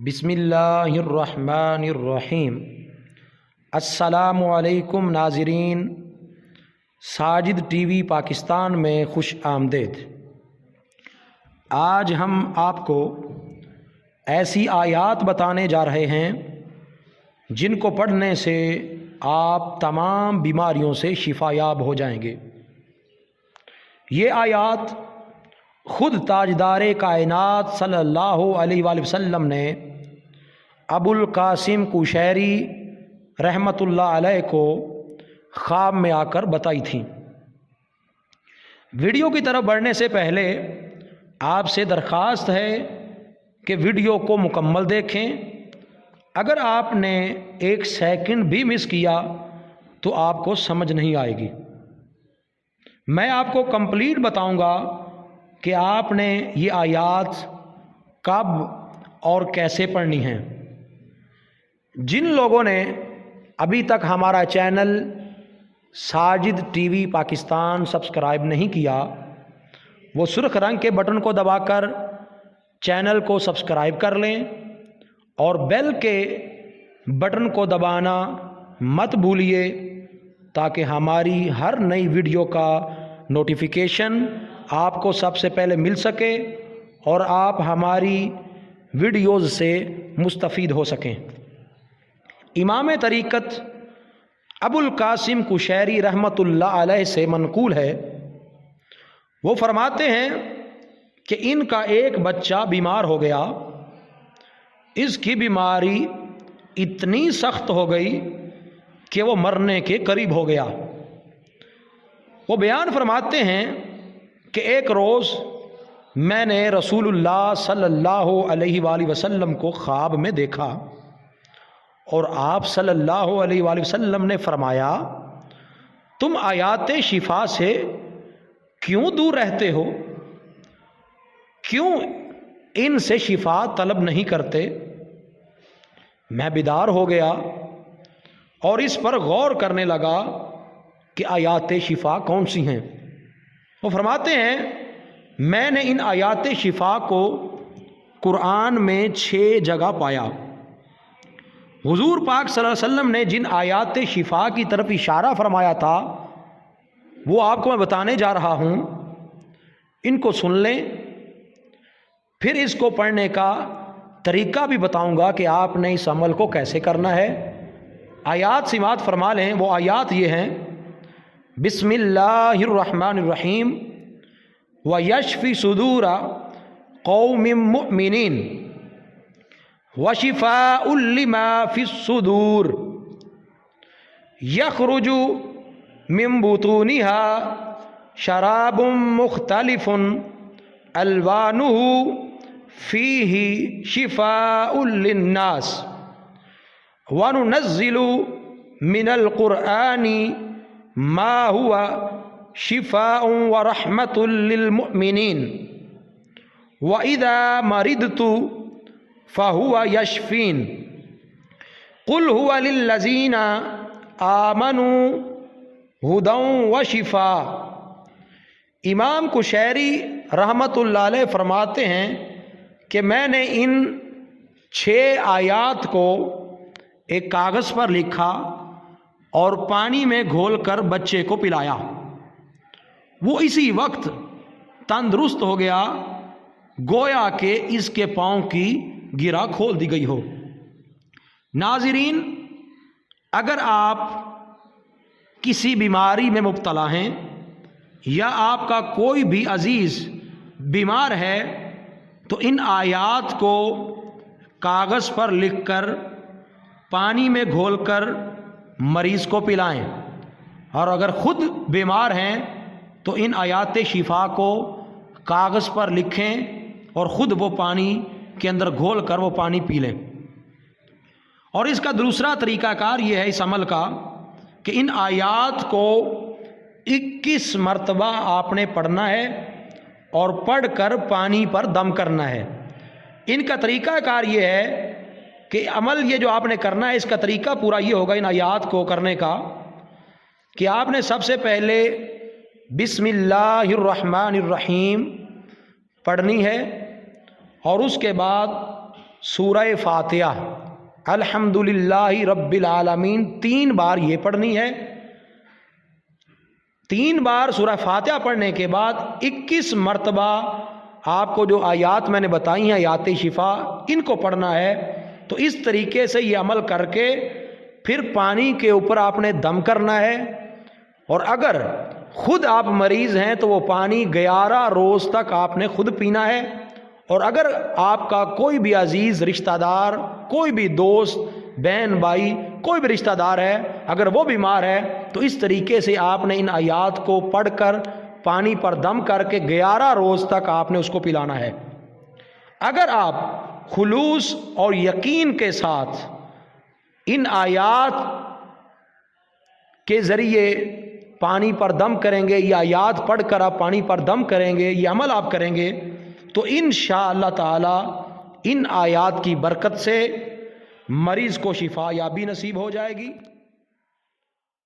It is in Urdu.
بسم اللہ الرحمن الرحیم۔ السلام علیکم ناظرین، ساجد ٹی وی پاکستان میں خوش آمدید۔ آج ہم آپ کو ایسی آیات بتانے جا رہے ہیں جن کو پڑھنے سے آپ تمام بیماریوں سے شفا یاب ہو جائیں گے۔ یہ آیات خود تاجدار کائنات صلی اللہ علیہ وآلہ وسلم نے ابو القاسم قشیری رحمۃ اللہ علیہ کو خواب میں آ کر بتائی تھیں۔ ویڈیو کی طرف بڑھنے سے پہلے آپ سے درخواست ہے کہ ویڈیو کو مکمل دیکھیں۔ اگر آپ نے ایک سیکنڈ بھی مس کیا تو آپ کو سمجھ نہیں آئے گی۔ میں آپ کو کمپلیٹ بتاؤں گا کہ آپ نے یہ آیات کب اور کیسے پڑھنی ہیں۔ جن لوگوں نے ابھی تک ہمارا channel Sajid T V Pakistan subscribe نہیں کیا، وہ سرخ رنگ کے بٹن کو دبا کر چینل کو سبسکرائب کر لیں اور بیل کے بٹن کو دبانا مت بھولیے تاکہ ہماری ہر نئی ویڈیو کا نوٹیفیکیشن آپ کو سب سے پہلے مل سکے اور آپ ہماری ویڈیوز سے مستفید ہو سکیں۔ امام طریقت ابو القاسم قشیری رحمۃ اللہ علیہ سے منقول ہے، وہ فرماتے ہیں کہ ان کا ایک بچہ بیمار ہو گیا۔ اس کی بیماری اتنی سخت ہو گئی کہ وہ مرنے کے قریب ہو گیا۔ وہ بیان فرماتے ہیں کہ ایک روز میں نے رسول اللہ صلی اللہ علیہ وآلہ وسلم کو خواب میں دیکھا اور آپ صلی اللہ علیہ وآلہ وسلم نے فرمایا، تم آیات شفا سے کیوں دور رہتے ہو؟ کیوں ان سے شفا طلب نہیں کرتے؟ میں بیدار ہو گیا اور اس پر غور کرنے لگا کہ آیات شفا کون سی ہیں۔ وہ فرماتے ہیں میں نے ان آیات شفا کو قرآن میں 6 جگہ پایا۔ حضور پاک صلی اللہ علیہ وسلم نے جن آیات شفا کی طرف اشارہ فرمایا تھا وہ آپ کو میں بتانے جا رہا ہوں، ان کو سن لیں، پھر اس کو پڑھنے کا طریقہ بھی بتاؤں گا کہ آپ نے اس عمل کو کیسے کرنا ہے۔ آیات سماعت فرما لیں۔ وہ آیات یہ ہیں، بسم اللہ الرحمن الرحیم وَيَشْفِ صُدُورَ قَوْمٍ مُؤْمِنِينَ وَشِفَاءٌ لِمَا فِي الصُّدُورِ يَخْرُجُ مِن بُطُونِهَا شَرَابٌ مُخْتَلِفٌ أَلْوَانُهُ فِيهِ شِفَاءٌ لِلنَّاسِ وَنُنَزِّلُ مِنَ الْقُرْآنِ ما هو شفاء ورحمة للمؤمنين وإذا مرضت فهو يشفين قل هو للذين آمنوا هدى وشفاء۔ امام قشیری رحمۃ اللہ علیہ فرماتے ہیں کہ میں نے ان 6 آیات کو ایک کاغذ پر لکھا اور پانی میں گھول کر بچے کو پلایا۔ وہ اسی وقت تندرست ہو گیا، گویا کہ اس کے پاؤں کی گرہ کھول دی گئی ہو۔ ناظرین، اگر آپ کسی بیماری میں مبتلا ہیں یا آپ کا کوئی بھی عزیز بیمار ہے تو ان آیات کو کاغذ پر لکھ کر پانی میں گھول کر مریض کو پلائیں، اور اگر خود بیمار ہیں تو ان آیات شفا کو کاغذ پر لکھیں اور خود وہ پانی کے اندر گھول کر وہ پانی پی لیں۔ اور اس کا دوسرا طریقہ کار یہ ہے اس عمل کا کہ ان آیات کو 21 مرتبہ آپ نے پڑھنا ہے اور پڑھ کر پانی پر دم کرنا ہے۔ ان کا طریقہ کار یہ ہے کہ عمل یہ جو آپ نے کرنا ہے، اس کا طریقہ پورا یہ ہوگا ان آیات کو کرنے کا کہ آپ نے سب سے پہلے بسم اللہ الرحمن الرحیم پڑھنی ہے اور اس کے بعد سورہ فاتحہ الحمدللہ رب العالمین 3 بار یہ پڑھنی ہے۔ 3 بار سورہ فاتحہ پڑھنے کے بعد 21 مرتبہ آپ کو جو آیات میں نے بتائی ہیں، آیات شفا، ان کو پڑھنا ہے۔ تو اس طریقے سے یہ عمل کر کے پھر پانی کے اوپر آپ نے دم کرنا ہے، اور اگر خود آپ مریض ہیں تو وہ پانی 11 روز تک آپ نے خود پینا ہے، اور اگر آپ کا کوئی بھی عزیز رشتہ دار، کوئی بھی دوست، بہن بھائی، کوئی بھی رشتہ دار ہے، اگر وہ بیمار ہے تو اس طریقے سے آپ نے ان آیات کو پڑھ کر پانی پر دم کر کے 11 روز تک آپ نے اس کو پلانا ہے۔ اگر آپ خلوص اور یقین کے ساتھ ان آیات کے ذریعے پانی پر دم کریں گے، یا آیات پڑھ کر آپ پانی پر دم کریں گے، یہ عمل آپ کریں گے، تو انشاءاللہ تعالی ان آیات کی برکت سے مریض کو شفا یابی نصیب ہو جائے گی۔